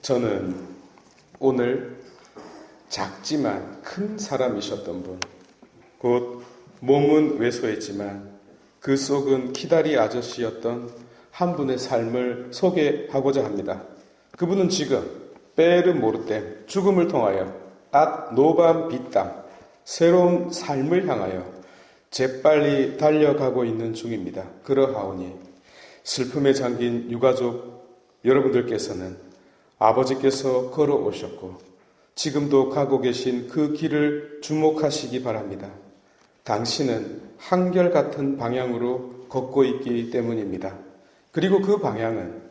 저는 오늘 작지만 큰 사람이셨던 분, 곧 몸은 왜소했지만 그 속은 키다리 아저씨였던 한 분의 삶을 소개하고자 합니다. 그분은 지금 빼르 모르댐 죽음을 통하여 앗 노밤 비땀 새로운 삶을 향하여 재빨리 달려가고 있는 중입니다. 그러하오니 슬픔에 잠긴 유가족 여러분들께서는 아버지께서 걸어오셨고 지금도 가고 계신 그 길을 주목하시기 바랍니다. 당신은 한결같은 방향으로 걷고 있기 때문입니다. 그리고 그 방향은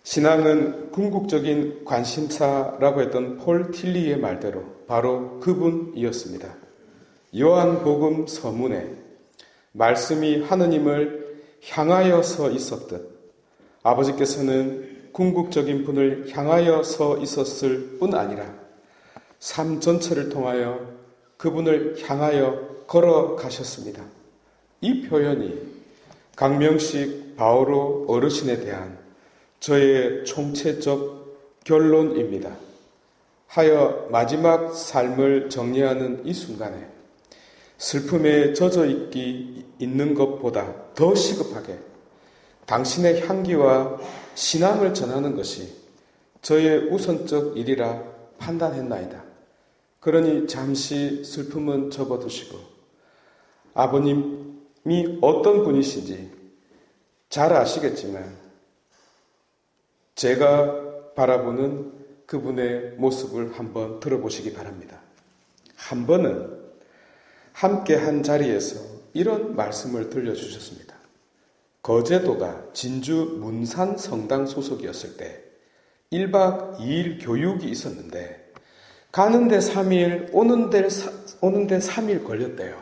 신앙은 궁극적인 관심사라고 했던 폴 틸리의 말대로 바로 그분이었습니다. 요한복음 서문에 말씀이 하느님을 향하여 서 있었듯 아버지께서는 궁극적인 분을 향하여 서 있었을 뿐 아니라 삶 전체를 통하여 그분을 향하여 걸어가셨습니다. 이 표현이 강명식 바오로 어르신에 대한 저의 총체적 결론입니다. 하여 마지막 삶을 정리하는 이 순간에 슬픔에 젖어 있는 것보다 더 시급하게 당신의 향기와 신앙을 전하는 것이 저의 우선적 일이라 판단했나이다. 그러니 잠시 슬픔은 접어두시고 아버님이 어떤 분이신지 잘 아시겠지만 제가 바라보는 그분의 모습을 한번 들어보시기 바랍니다. 한 번은 함께 한 자리에서 이런 말씀을 들려주셨습니다. 거제도가 진주 문산 성당 소속이었을 때 1박 2일 교육이 있었는데 가는데 3일, 오는데 3일 걸렸대요.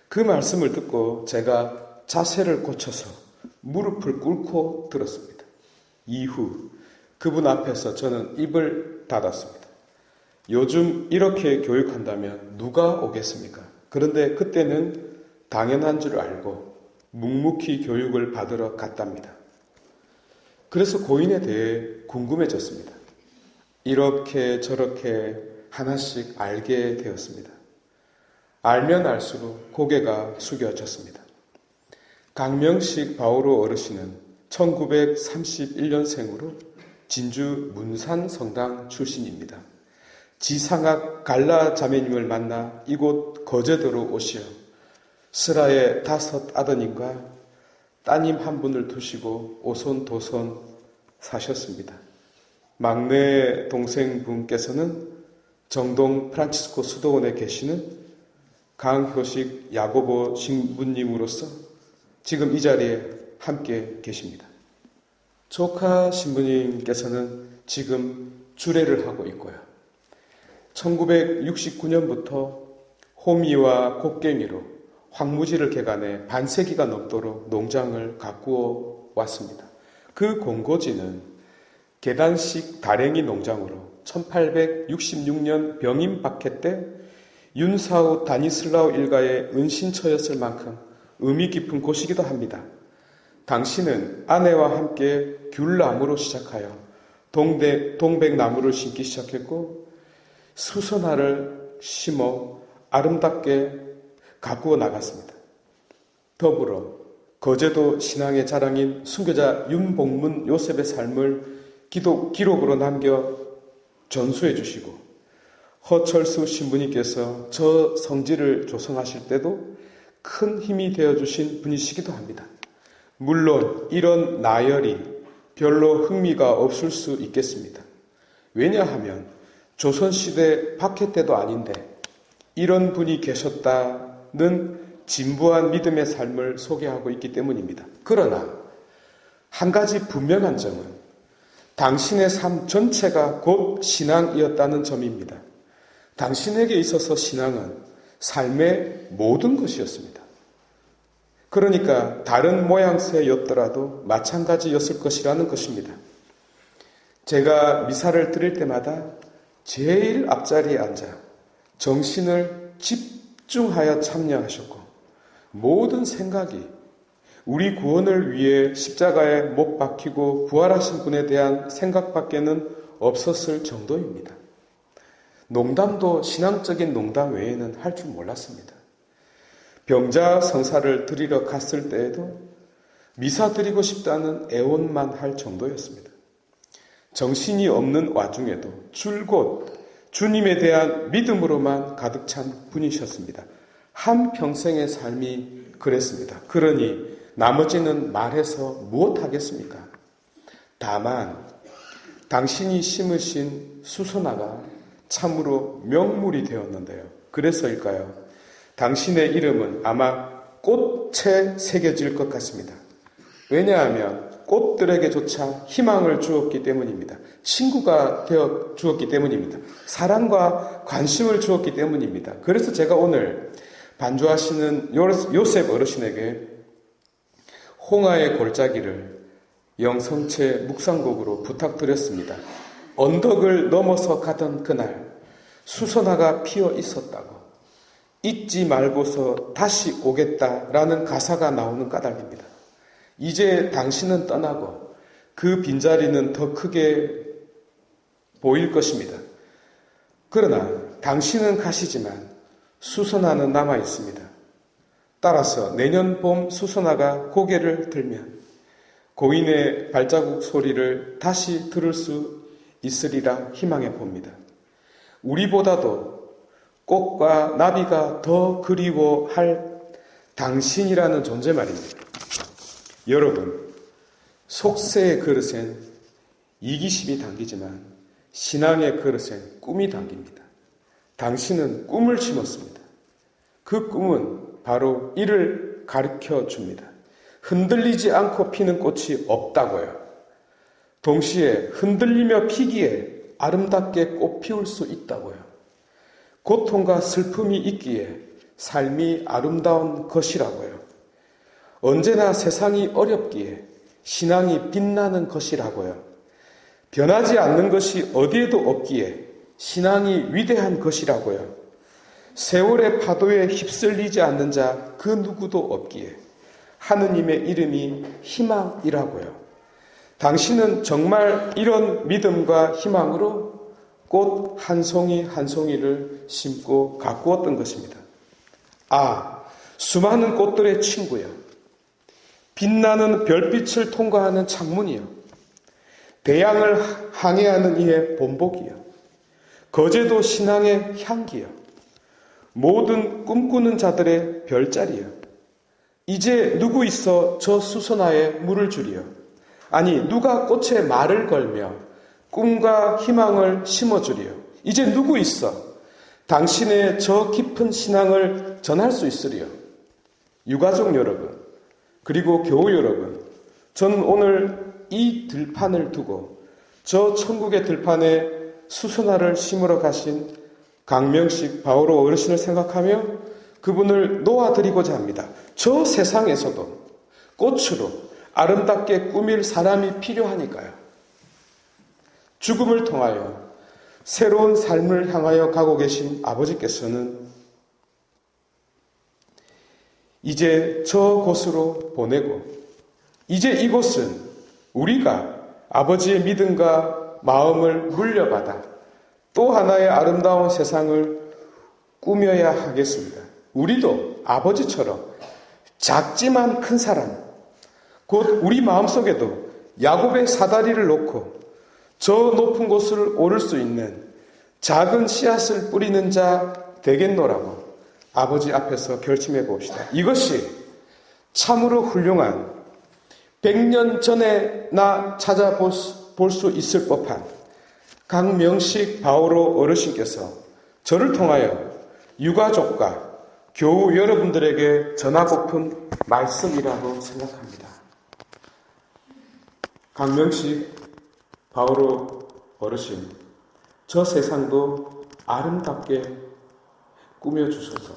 그 말씀을 듣고 제가 자세를 고쳐서 무릎을 꿇고 들었습니다. 이후 그분 앞에서 저는 입을 닫았습니다. 요즘 이렇게 교육한다면 누가 오겠습니까? 그런데 그때는 당연한 줄 알고 묵묵히 교육을 받으러 갔답니다. 그래서 고인에 대해 궁금해졌습니다. 이렇게 저렇게 하나씩 알게 되었습니다. 알면 알수록 고개가 숙여졌습니다. 강명식 바오로 어르신은 1931년생으로 진주 문산 성당 출신입니다. 지상학 갈라 자매님을 만나 이곳 거제도로 오시어 슬하의 5 아드님과 따님 한 분을 두시고 오손도손 사셨습니다. 막내 동생분께서는 정동 프란치스코 수도원에 계시는 강효식 야고보 신부님으로서 지금 이 자리에 함께 계십니다. 조카 신부님께서는 지금 주례를 하고 있고요. 1969년부터 호미와 곡괭이로 황무지를 개간해 반세기가 넘도록 농장을 가꾸어 왔습니다. 그 공고지는 계단식 다랭이 농장으로 1866년 병임 박해 때 윤사우 다니슬라우 일가의 은신처였을 만큼 의미 깊은 곳이기도 합니다. 당신은 아내와 함께 귤나무로 시작하여 동백나무를 심기 시작했고 수선화를 심어 아름답게 가꾸어 나갔습니다. 더불어 거제도 신앙의 자랑인 순교자 윤복문 요셉의 삶을 기록으로 남겨 전수해 주시고 허철수 신부님께서 저 성지를 조성하실 때도 큰 힘이 되어주신 분이시기도 합니다. 물론 이런 나열이 별로 흥미가 없을 수 있겠습니다. 왜냐하면 조선시대 박해 때도 아닌데 이런 분이 계셨다는 진부한 믿음의 삶을 소개하고 있기 때문입니다. 그러나 한 가지 분명한 점은 당신의 삶 전체가 곧 신앙이었다는 점입니다. 당신에게 있어서 신앙은 삶의 모든 것이었습니다. 그러니까 다른 모양새였더라도 마찬가지였을 것이라는 것입니다. 제가 미사를 드릴 때마다 제일 앞자리에 앉아 정신을 집중하여 참여하셨고 모든 생각이 우리 구원을 위해 십자가에 못 박히고 부활하신 분에 대한 생각밖에는 없었을 정도입니다. 농담도 신앙적인 농담 외에는 할 줄 몰랐습니다. 병자 성사를 드리러 갔을 때에도 미사 드리고 싶다는 애원만 할 정도였습니다. 정신이 없는 와중에도 줄곧 주님에 대한 믿음으로만 가득 찬 분이셨습니다. 한평생의 삶이 그랬습니다. 그러니 나머지는 말해서 무엇하겠습니까? 다만 당신이 심으신 수선화가 참으로 명물이 되었는데요. 그래서일까요? 당신의 이름은 아마 꽃에 새겨질 것 같습니다. 왜냐하면 꽃들에게조차 희망을 주었기 때문입니다. 친구가 되어 주었기 때문입니다. 사랑과 관심을 주었기 때문입니다. 그래서 제가 오늘 반주하시는 요셉 어르신에게 홍하의 골짜기를 영성체 묵상곡으로 부탁드렸습니다. 언덕을 넘어서 가던 그날 수선화가 피어 있었다고 잊지 말고서 다시 오겠다라는 가사가 나오는 까닭입니다. 이제 당신은 떠나고 그 빈자리는 더 크게 보일 것입니다. 그러나 당신은 가시지만 수선화는 남아 있습니다. 따라서 내년 봄 수선화가 고개를 들면 고인의 발자국 소리를 다시 들을 수 있으리라 희망해 봅니다. 우리보다도 꽃과 나비가 더 그리워할 당신이라는 존재 말입니다. 여러분, 속세의 그릇엔 이기심이 담기지만 신앙의 그릇엔 꿈이 담깁니다. 당신은 꿈을 심었습니다. 그 꿈은 바로 이를 가르쳐 줍니다. 흔들리지 않고 피는 꽃이 없다고요. 동시에 흔들리며 피기에 아름답게 꽃 피울 수 있다고요. 고통과 슬픔이 있기에 삶이 아름다운 것이라고요. 언제나 세상이 어렵기에 신앙이 빛나는 것이라고요. 변하지 않는 것이 어디에도 없기에 신앙이 위대한 것이라고요. 세월의 파도에 휩쓸리지 않는 자 그 누구도 없기에 하느님의 이름이 희망이라고요. 당신은 정말 이런 믿음과 희망으로 꽃 한 송이 한 송이를 심고 가꾸었던 것입니다. 아, 수많은 꽃들의 친구여. 빛나는 별빛을 통과하는 창문이여. 대양을 항해하는 이의 본복이여. 거제도 신앙의 향기여. 모든 꿈꾸는 자들의 별자리여. 이제 누구 있어 저 수선화에 물을 주리여. 아니 누가 꽃에 말을 걸며 꿈과 희망을 심어주리여. 이제 누구 있어 당신의 저 깊은 신앙을 전할 수 있으리여. 유가족 여러분, 그리고 교우 여러분, 저는 오늘 이 들판을 두고 저 천국의 들판에 수선화를 심으러 가신 강명식 바오로 어르신을 생각하며 그분을 놓아드리고자 합니다. 저 세상에서도 꽃으로 아름답게 꾸밀 사람이 필요하니까요. 죽음을 통하여 새로운 삶을 향하여 가고 계신 아버지께서는 이제 저곳으로 보내고 이제 이곳은 우리가 아버지의 믿음과 마음을 물려받아 또 하나의 아름다운 세상을 꾸며야 하겠습니다. 우리도 아버지처럼 작지만 큰 사람, 곧 우리 마음속에도 야곱의 사다리를 놓고 저 높은 곳을 오를 수 있는 작은 씨앗을 뿌리는 자 되겠노라고 아버지 앞에서 결심해 봅시다. 이것이 참으로 훌륭한 100년 전에 나 찾아볼 수 있을 법한 강명식 바오로 어르신께서 저를 통하여 유가족과 교우 여러분들에게 전하고픈 말씀이라고 생각합니다. 강명식 바오로 어르신, 저 세상도 아름답게 꾸며주소서.